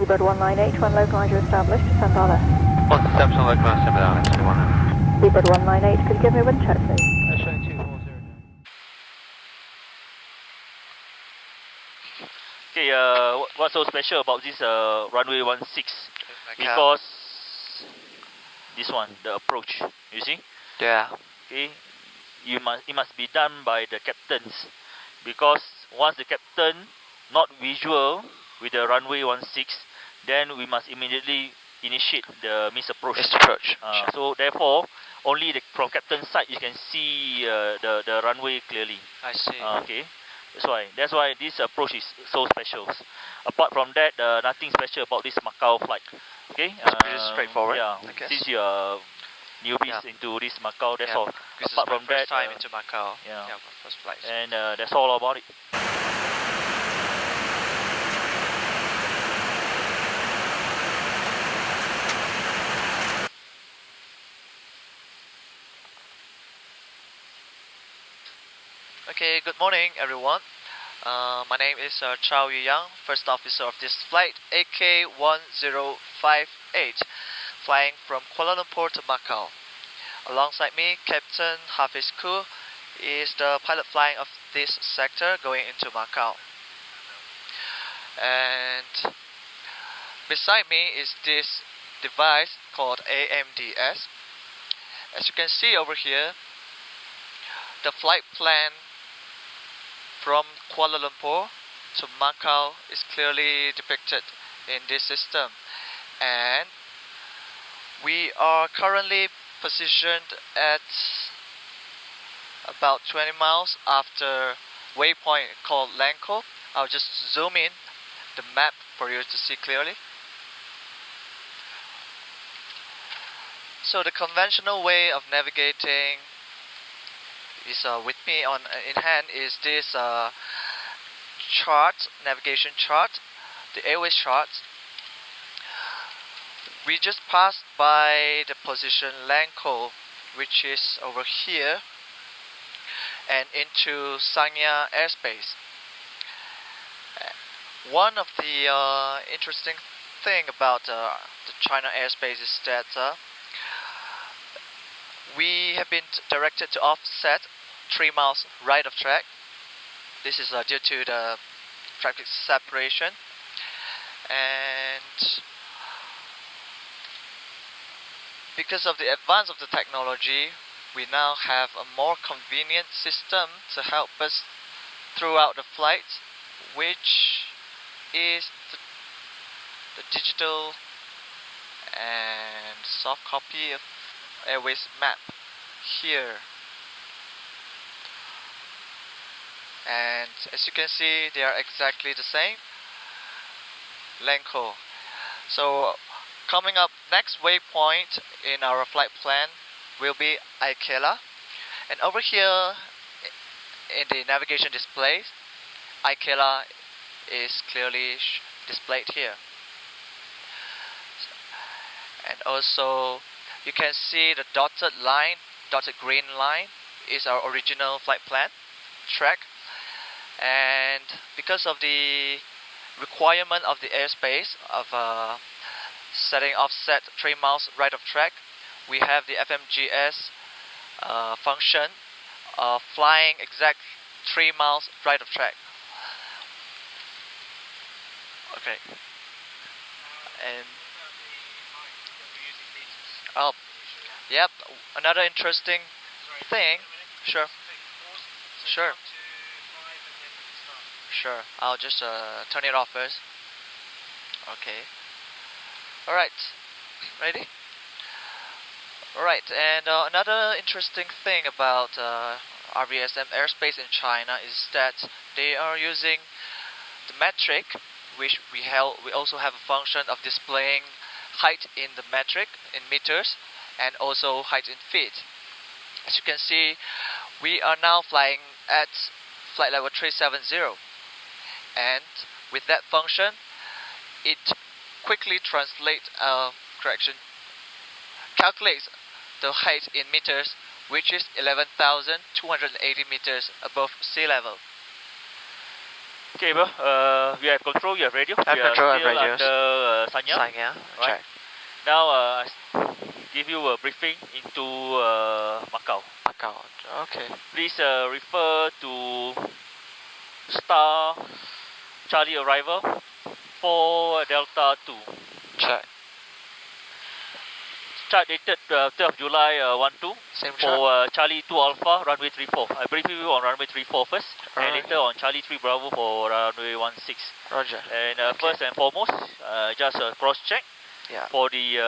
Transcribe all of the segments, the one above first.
Seabird 198, one localizer established, descend RS. 171 localizer, send RS, 21. Seabird 198, could you give me a wind check, please? Showing 240. Okay, what's so special about this runway 16? Because this one, the approach, you see? Yeah. Okay, it must be done by the captains, because once the captain not visual with the runway 16, then we must immediately initiate the misapproach. So therefore, only from captain's side you can see the runway clearly. I see. Okay, that's why this approach is so special. Apart from that, nothing special about this Macau flight. Okay, it's pretty straightforward. Yeah, since you are newbies into this Macau, that's all. Apart from that, first time into Macau. Yeah, first flight. And that's all about it. Okay, good morning everyone. My name is Chow Yu Yang, first officer of this flight AK1058, flying from Kuala Lumpur to Macau. Alongside me, Captain Hafiz Ku is the pilot flying of this sector going into Macau. And beside me is this device called AMDS. As you can see over here, the flight plan from Kuala Lumpur to Macau is clearly depicted in this system, and we are currently positioned at about 20 miles after waypoint called Lanko. I'll just zoom in the map for you to see clearly. So the conventional way of navigating is with me in hand is this chart, navigation chart, the airways chart. We just passed by the position Lanko, which is over here, and into Sanya airspace. One of the interesting thing about the China airspace is that we have been directed to offset 3 miles right of track. This is due to the traffic separation, and because of the advance of the technology, we now have a more convenient system to help us throughout the flight, which is the digital and soft copy of airways map here. And as you can see, they are exactly the same. Lanko. So coming up, next waypoint in our flight plan will be Aikela, and over here in the navigation display, Aikela is clearly displayed here. And also you can see the dotted green line is our original flight plan track, and because of the requirement of the airspace of setting offset 3 miles right of track, we have the FMGS function of flying exact 3 miles right of track. Okay. And yep, another interesting thing. Sure. I'll just turn it off first. Okay. Alright. Ready? Alright, and another interesting thing about RVSM airspace in China is that they are using the metric, which we also have a function of displaying height in the metric in meters and also height in feet. As you can see, we are now flying at flight level 370, and with that function it quickly calculates the height in meters, which is 11,280 meters above sea level. Okay, bro. We have control, you have radio. I have control, I have radios. Under Sanya. Sanya. Right. Check. Now I give you a briefing into Macau. Macau. Okay. Please refer to Star Charlie arrival 4 Delta 2. Check. Chart dated 12 July 12 Same chart. for Charlie 2 Alpha runway 34. I brief you on runway 34 first, and Alright. later on Charlie 3 Bravo for runway 16. Roger. And Okay. first and foremost, just a cross check Yeah. for the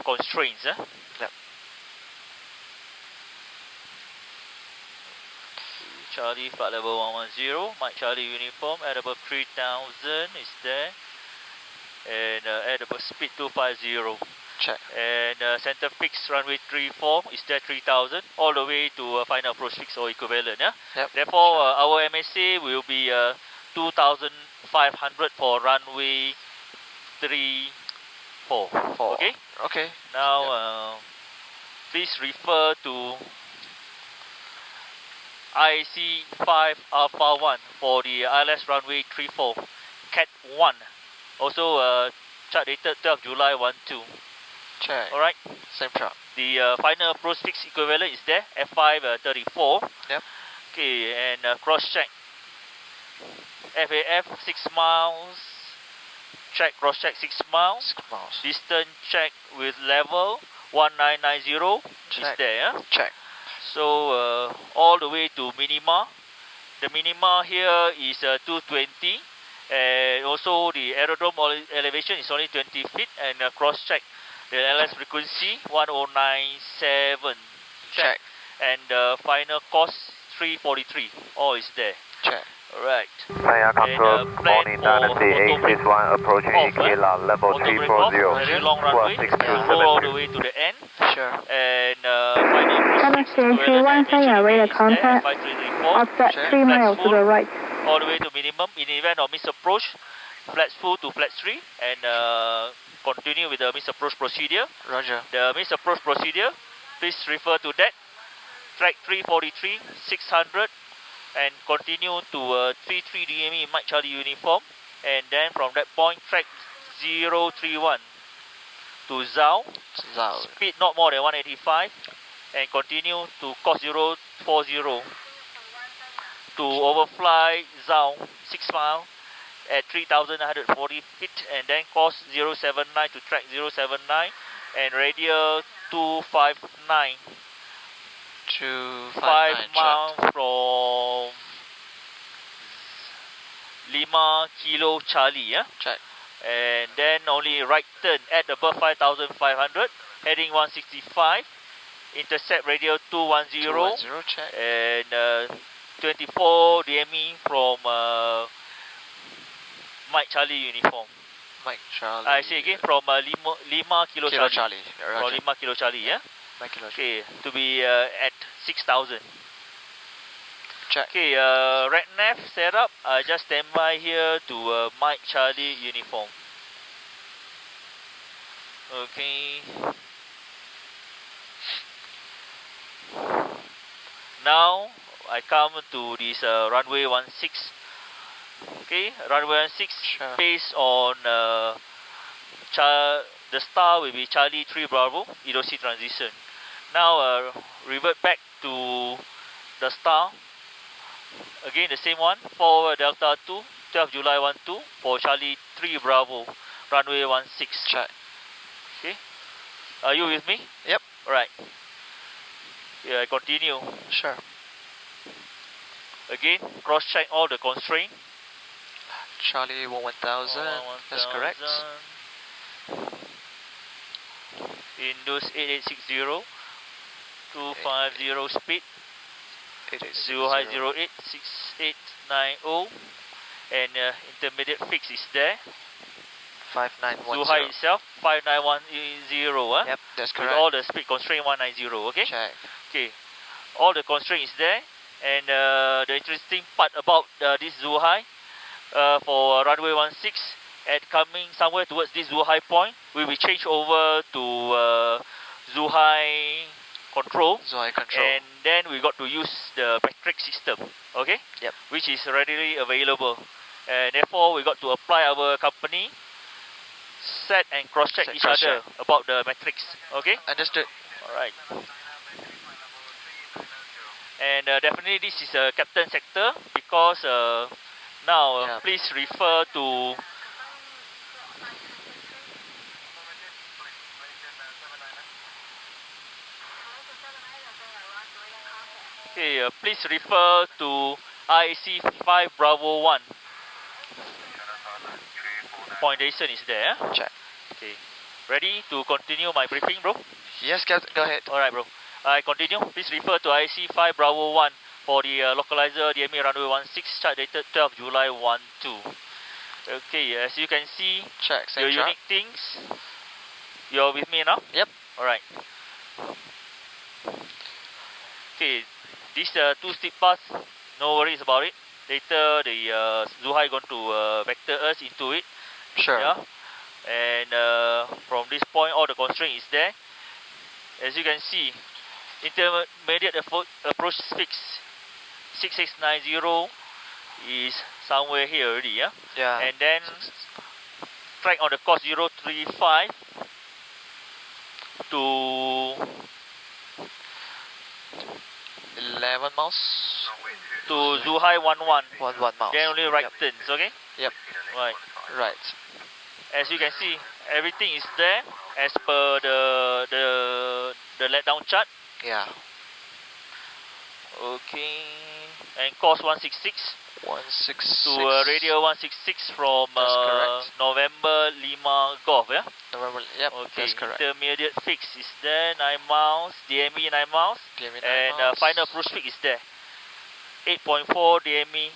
constraints. Yep. Charlie flight level 110, Mike Charlie uniform at above 3000 is there, and at above speed 250. Check. And center fix runway 34 is there 3000 all the way to final approach fix or equivalent. Yeah. Yep. Therefore, our MSA will be 2500 for runway 34. 4. Okay. Okay. Now, please refer to IC5 Alpha 1 for the ILS runway 34 Cat 1. Also, chart dated 12 July 12. Check. Alright. Same chart. The final approach fix equivalent is there, F5 34. Yep. Okay, and cross check. FAF 6 miles. Check, cross check 6 miles. 6 miles. Distance check with level 1990 Check. is there. Yeah? Check. So all the way to minima. The minima here is 220. And also the aerodrome elevation is only 20 feet, and cross check the LS frequency 1097. Check. And final cost 343. All is there. Check. Alright. Sanya Control, Morning Dynasty 861 approaching Iquila level 340. Very long runway. Roll all the way to the end. Sure. And final Demonstration 1 Sanya radar contact. 5334. Offset Check. 3 miles to the right. All the way to minimum. In the event of misapproach, flaps full to flaps 3, and continue with the misapproach procedure. Roger. The misapproach procedure, please refer to that. Track 343, 600, and continue to 33 DME Mike Charlie uniform, and then from that point, track 031 to Zhao, Zhao. speed not more than 185, and continue to course 040 to overfly Zhao 6 miles at 3,140 feet, and then course 079 to track 079, and radial 259, 5 miles from Lima Kilo Charlie. Yeah? Check. And then only right turn at above 5,500, heading 165, intercept radial 210, 210. Check. and 24 DME from Mike Charlie uniform. Mike Charlie. I say again, from Lima Kilo Kilo Charlie. Charlie. From Roger. Lima Kilo Charlie, yeah? Mike Kilo Charlie. Okay, to be at 6,000. Check. Okay, red nav setup. Just stand by here to Mike Charlie uniform. Okay. Now I come to this runway 16. Okay, runway 16 Sure. based on the star will be Charlie 3 Bravo, EOC transition. Now revert back to the star. Again the same one, 4 Delta 2, 12 July 12 for Charlie 3 Bravo, runway 16. Check. Okay, are you with me? Yep. Alright. Yeah, I continue. Sure. Again, cross check all the constraint. Charlie 1000. That's correct. Indus 8860, 250 speed, It is Zuhai 08, 6890, and intermediate fix is there. 5910. Zuhai itself 5910. Yep, that's With correct. all the speed constraint 190. Okay. Check. Okay. All the constraint is there, and the interesting part about this Zuhai, for runway 16, at coming somewhere towards this Zuhai point, we will change over to Zuhai control, Zuhai control. and then we got to use the metric system, okay? Yep. Which is readily available, and therefore we got to apply our company set and cross-check each other about the metrics. Okay? Understood. Alright. And definitely this is a captain sector because now please refer to please refer to IAC 5 Bravo 1. Foundation is there. Check. Okay. Ready to continue my briefing, bro? Yes, Captain, go ahead. Alright, bro. I continue. Please refer to IC 5 Bravo 1 for the localizer DME runway 16, chart dated 12 July 12. Okay, as you can see, Check. your unique things. You're with me now? Yep. Alright. Okay, this 2 steep path, no worries about it. Later, the Zuhai going to vector us into it. Sure. Yeah. And from this point, all the constraint is there. As you can see, intermediate approach fix 6690 is somewhere here already, yeah? Yeah. And then track on the course 035 to 11 miles. to Zuhai 11. 11 miles. Then only right turns, okay? Yep. Right. Right. As you can see, everything is there as per the letdown chart. Yeah. Okay. And course 166 166. to radio 166 from That's correct. November Lima Golf, yeah? November, yep, Okay. that's correct. Intermediate fix is there, 9 miles, DME 9 miles, DME 9 and miles. final approach fix is there. 8.4 DME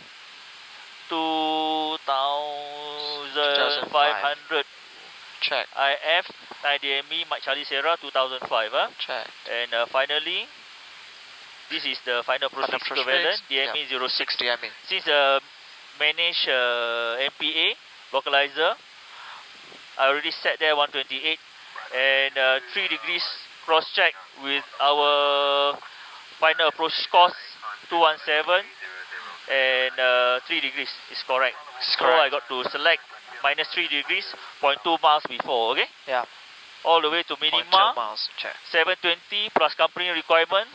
2500 Check. IF 9 DME Mike Charlie Sierra 2005, huh? Check. And finally, this is the final approach Final fix approach equivalent, fix, DME 06. DME. Since manage MPA localizer, I already set there 128 and 3 degrees cross check with our final approach course 217 and 3 degrees is correct. So I got to select minus 3 degrees, 0.2 miles before, okay? Yeah. All the way to minima, 0.2 miles. Check. 720 plus company requirement,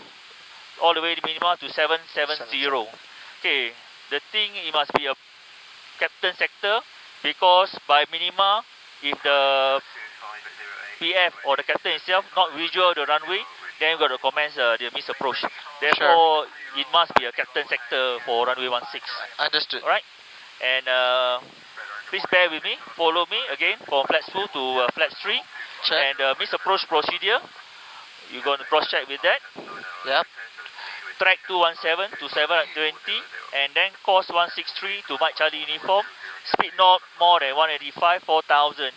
all the way to minima to 770. Okay, the thing, it must be a captain sector because by minima, if the PF or the captain itself not visual the runway, then you got to commence the miss approach. Therefore, it must be a captain sector for runway 16. Understood. Alright, and please bear with me, follow me again from flaps 2 to flaps 3. Check. And miss approach procedure, you're going to cross check with that. Yep. Track 217 to 720, and then course 163 to Mike Charlie uniform, speed not more than 185, 4000,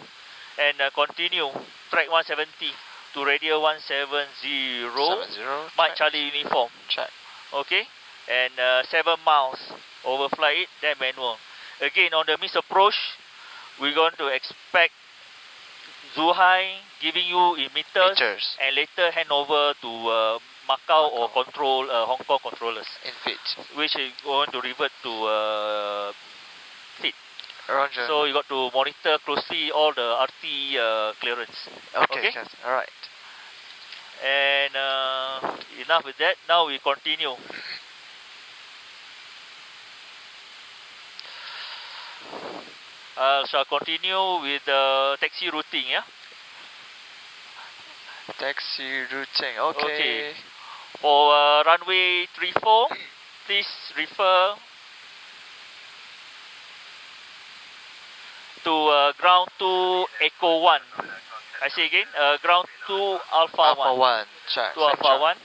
and continue track 170 to radio 170, Mike Charlie uniform. Check. Okay, and 7 miles, overfly it, then manual. Again, on the miss approach, we're going to expect Zuhai giving you in meters, and later hand over to Macau or control Hong Kong controllers, In feet. which is going to revert to feet. Roger. So you got to monitor closely all the RT clearance. Okay. Alright. And enough with that. Now we continue. Shall continue with the taxi routing, yeah? Taxi routing. Okay. For runway 34, please refer to ground 2 Echo 1. I say again, ground 2 Alpha 1. Check. 2 Alpha 1.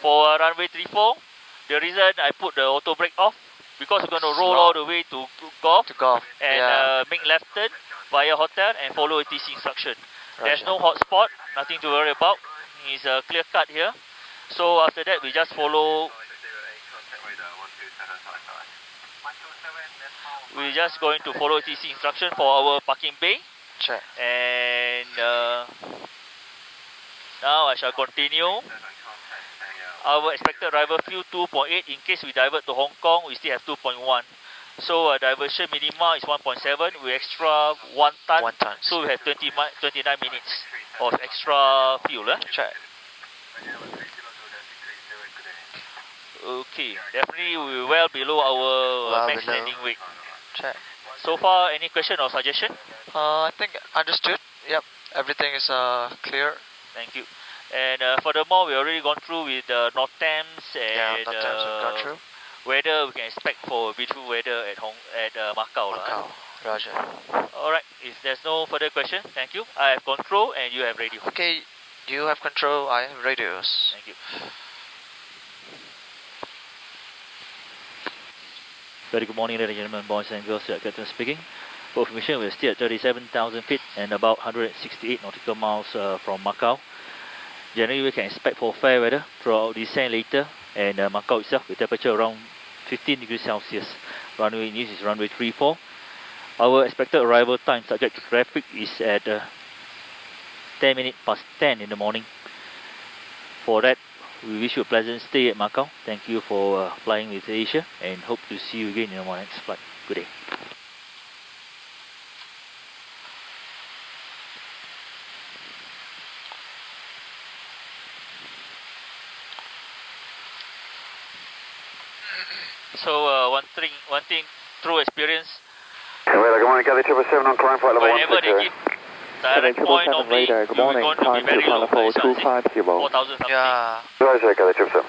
For runway 34, the reason I put the auto brake off, because we're going to roll all the way to golf. And make left turn via hotel and follow ATC instruction. There's no hot spot, nothing to worry about. It's a clear cut here. So after that, we just follow. We're just going to follow ATC instruction for our parking bay. Check. And now I shall continue. Our expected arrival fuel 2.8. In case we divert to Hong Kong, we still have 2.1. So diversion minima is 1.7. We extra 1 ton. 1 ton. So we have 29 minutes of extra fuel. Check. Okay, definitely we're well below our Well max below. landing weight. Check. So far, any question or suggestion? I think understood. Yep. Everything is clear. Thank you. And furthermore, we already gone through with North Thames Yeah, and not times we've gone through. weather we can expect for beautiful weather at Macau. Macau. Roger. Alright, if there's no further question, thank you. I have control and you have radio. Okay, you have control, I have radios. Thank you. Very good morning, ladies and gentlemen, boys and girls. Captain speaking. For information, we're still at 37,000 feet and about 168 nautical miles from Macau. Generally, we can expect for fair weather throughout descent later, and Macau itself with temperature around 15 degrees Celsius. Runway news is runway 34. Our expected arrival time subject to traffic is at 10 minutes past 10 in the morning. For that, we wish you a pleasant stay at Macau. Thank you for flying with Asia and hope to see you again in our next flight. Good day. So one thing through experience, Radar, good morning, Gather 777 on climb flight level whenever they 160. give direct point of me, Radar, good morning, we're going to be very low. 4,250. 4,000 something. Yeah. Roger, Gather 777.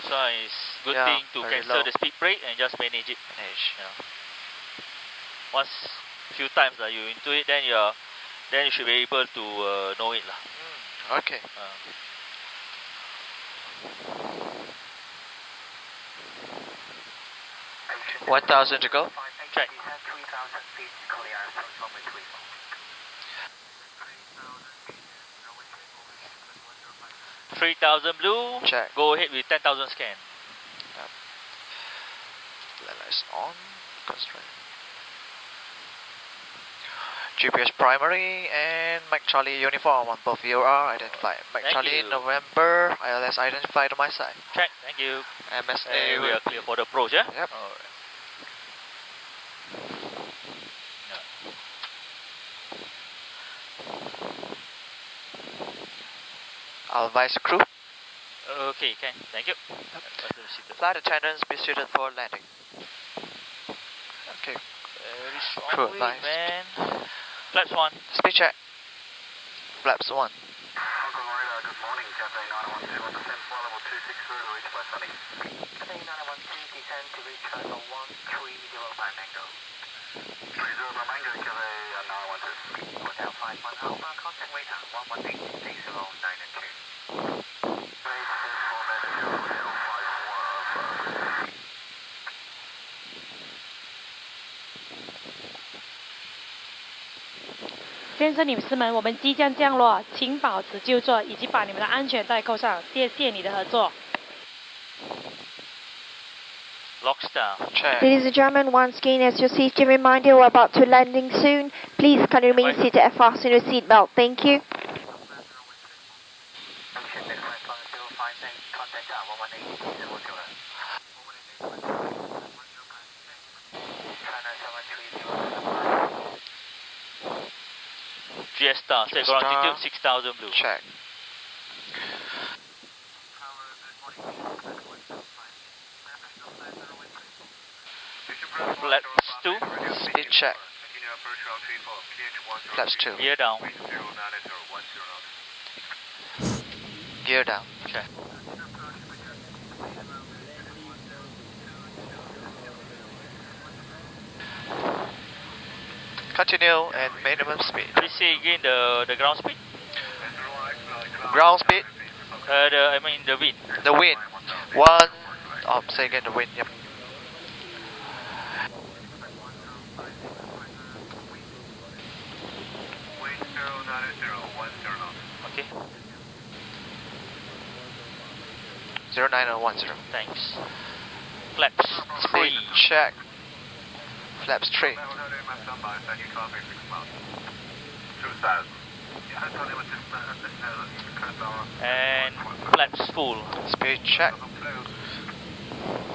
So it's good Yeah, thing to very cancel low. the speed brake and just manage it. Manage. Yeah. Once few times you into it, then you should be able to know it lah. Okay. 1,000 to go. Check. 3,000 blue. Check. Go ahead with 10,000 scan. Lights on. Constraint. GPS primary and Mike Charlie uniform on both VOR identified. Mike Thank Charlie you. November ILS identified on my side. Check. Thank you. MSA. And we are clear for the approach, yeah? Yep. Alright. I'll advise the crew. Okay, can. Thank you. Flight attendants be seated for landing. Okay. Very strong Crew wind, advised. man. Flaps 1. Speed check. Flaps 1. Radar, good morning, Cathay 912 on descent flight level 260 to reach by Sunny. Cathay 912 descend to reach level 130 by Mango. 30 by Mango, Cathay 912. Hotel 51 Alpha, contact radar 118, day 0, 9 and 2. Base 4 Hotel 54 Alpha. 先生、女士们，我们即将降落，请保持就座，以及把你们的安全带扣上。谢谢你的合作。 Lock star. Check. Ladies and gentlemen, once again, as your safety reminder, we're about to landing soon. Please kindly remain seated and fasten your seatbelt. Thank you. GS star. Set ground altitude 6,000 blue. Check. Flaps 2. Speed check. Flaps 2. Gear down. Gear down. Check. Continue and minimum speed. Please say again the ground speed. Ground speed. I mean the wind. The wind. Say again the wind. Yep. Okay. 0910. Thanks. Flaps Speed 3. check. Flaps 3. And flaps full. Speed check.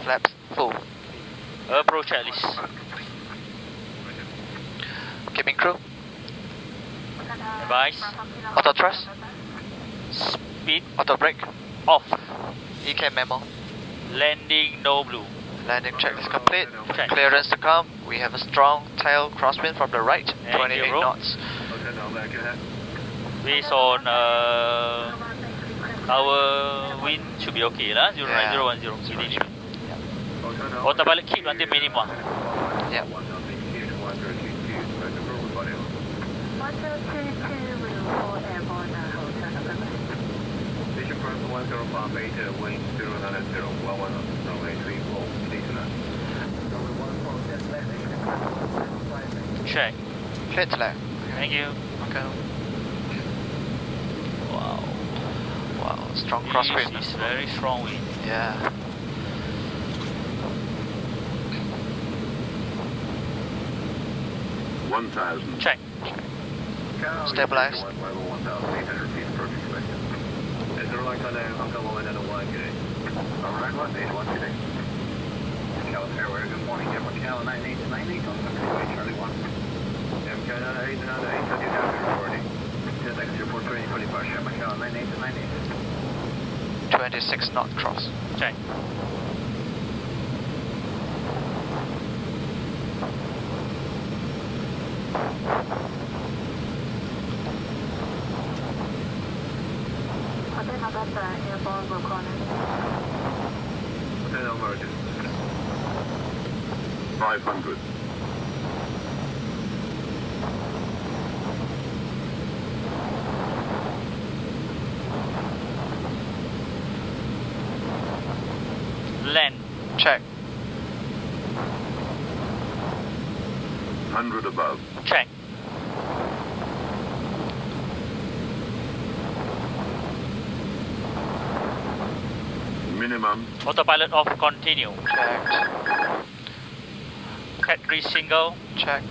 Flaps full. Approach checklist. Cabin crew. Advice. Auto thrust. Speed Auto brake. off. EK memo. Landing no blue. Landing check is complete. Check. Clearance to come. We have a strong tail crosswind from the right. Thank 28 you, bro. knots. Based on our wind should be okay lah. 09010 within it. Autopilot keep until minimum. Yeah. Station front 1058, wind 090, 11 runway 34, station land. Check. Clear to land. Thank you. Okay. Wow. Wow, strong crosswind. This is very strong wind. Yeah. Check. Stabilized. Alright, 181 today. Macau Airways, good morning. Macau 9898 on the freeway, Charlie 1. Macau 9898, so you have your authority. 10x 420, departure, Macau 9898. 26 knot cross. Check. Airborne requirement. Hotel emergency. 500. Land. Check. 100 above. Check. Minimum. Autopilot off, continue. Checked. Cat 3 single. Check.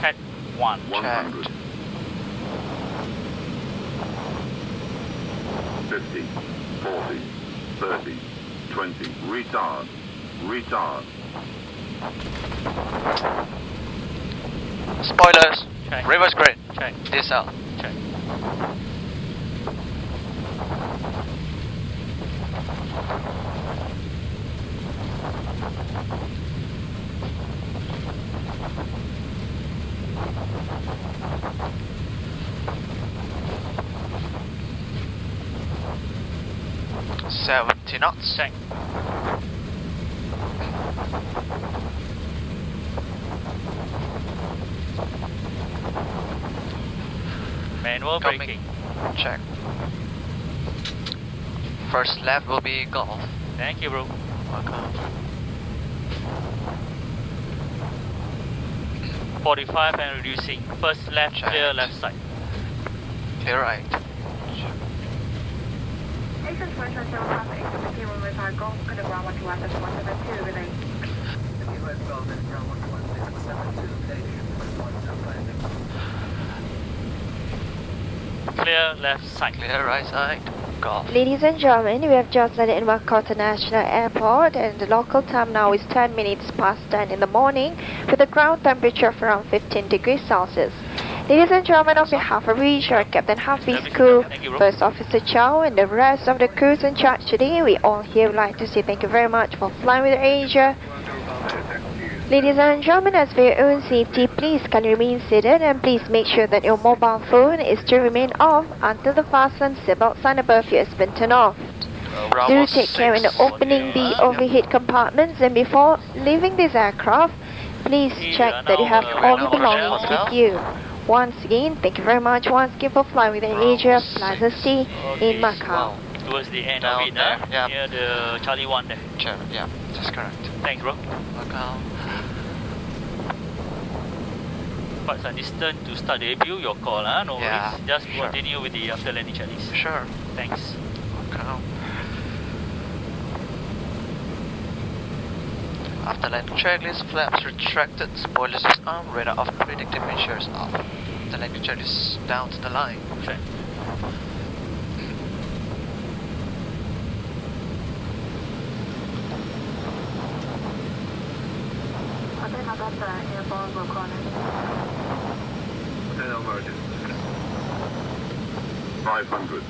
Cat 1. 100. 50. 40. 30. 20. Retard. Retard. Spoilers. Check. Reverse grid. Check. Diesel. Check. knots. Check. Manual Coming. braking. Check. First left will be golf. Thank you, bro. Welcome. 45 and reducing. First left, Check. clear left side. Clear right. Clear left side. Clear right side. Golf. Ladies and gentlemen, we have just landed in Macau International Airport and the local time now is 10 minutes past 10 in the morning with a ground temperature of around 15 degrees Celsius. Ladies and gentlemen, on behalf of our Captain Hafiz crew, First Officer Chow and the rest of the crews in charge today, we all here would like to say thank you very much for flying with Asia. Ladies and gentlemen, as for your own safety, please can remain seated and please make sure that your mobile phone is to remain off until the fasten seatbelt sign above you has been turned off. Do take care in opening the overhead compartments, and before leaving this aircraft, please check that you have all your belongings with you. Once again, thank you very much once again for flying with Asia. Pleasant stay in Macau. Towards the end Down of it, there, yeah. near the Charlie 1 there. Sure, yeah, that's correct. Thanks, bro. Welcome. Quite some distance to start the APU, your call, huh? No Yeah, worries. Just sure. continue with the after landing checklist. Sure. Thanks. Welcome. After landing checklist, flaps retracted, spoilers is on, radar off, predictive measures off. The landing checklist down to the line. Check. Hotel Alberta, airborne requirement. Hotel emergency. 500.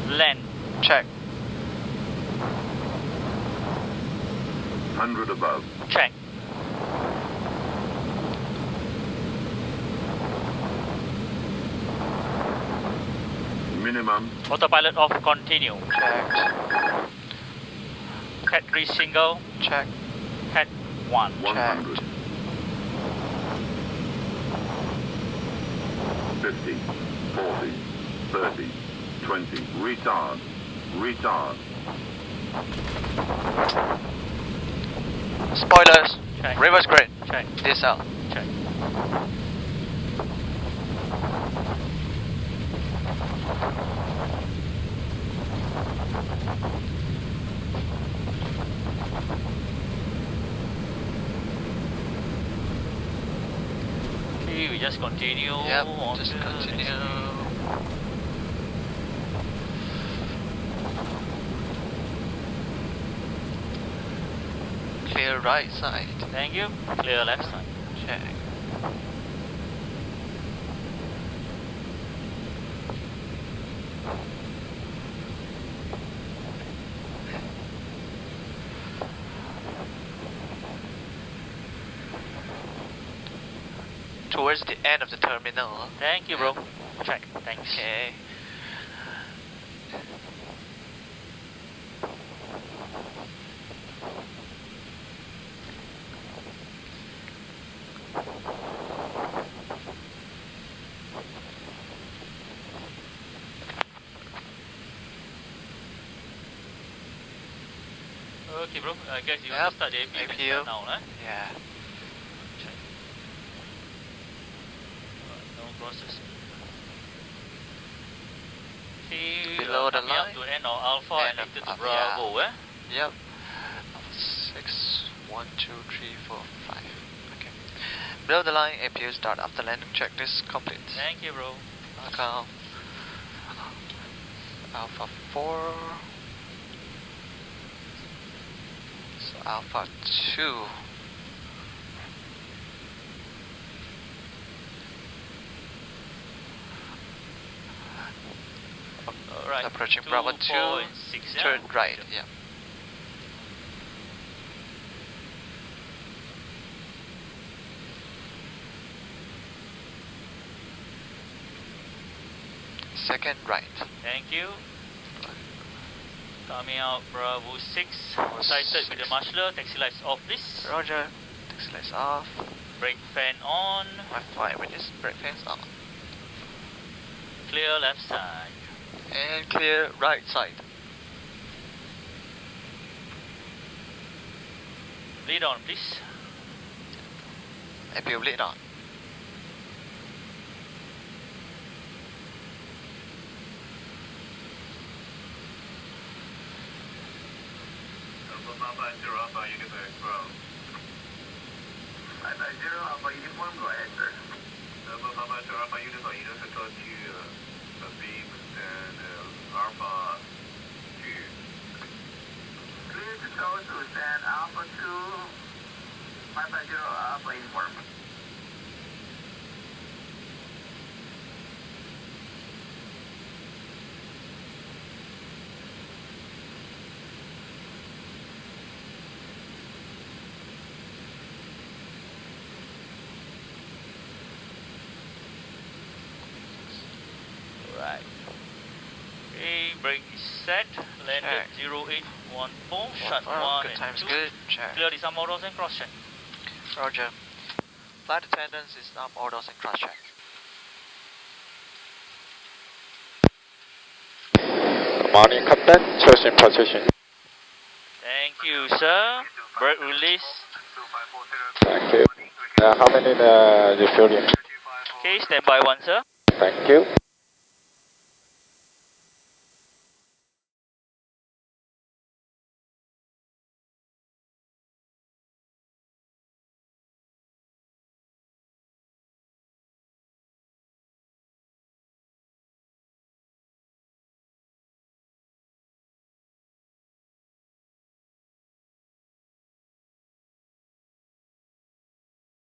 Land. Check. 100 above. Check. Minimum. Autopilot off, continue. Check. Cat 3 single. Check. Cat 1. 100. 50. 40. 30. 20. Retard. Retard. Spoilers. Check. Reverse grid. Check. DSL. Check. Okay, we just continue. Yep. on Just to the next continue. one. Clear right side. Thank you. Clear left side. Check. Towards the end of the terminal. Thank you, bro. Check. Thanks. Okay. Okay, bro. I guess you Yep. want to start the APU. Can APU. start now, right? Yeah. Check. No process. Okay. Below the coming up line. to end of Alpha and End into of to Alpha, Bravo, eh? Yep. 6, 1, 2, 3, 4, 5. Okay. Below the line, APU start after landing checklist complete. Thank you, bro. Macau. Alpha 4. So Alpha 2. Alright. Approaching 2, Bravo 4, 2. and 6, yeah? Turn right. Yeah. Second right. Thank you. Coming out Bravo 6. Sighted with the marshaller. Taxi lights off, please. Roger. Taxi lights off. Brake fan on. Wi-Fi with this brake fans on. Clear left side. And clear right side. Lead on, please. APU lead on. Papa Zero Alpha Uniform Ground. Papa Zero Alpha Uniform, go ahead, sir. Papa Zero Alpha Uniform, you just go to beam and Alpha 2. Clear to go to stand Alpha 2, Papa Zero Alpha Uniform. Right. Okay, brake is set. Landed Check. 0814. Shut 1 Good and time's 2. good. Check. Clear the sum orders and cross check. Roger. Flight attendants is now orders and cross check. Morning, Captain. Choose in position. Thank you, sir. Brake release. Thank you. How many refueling? Okay, stand by 1, sir. Thank you.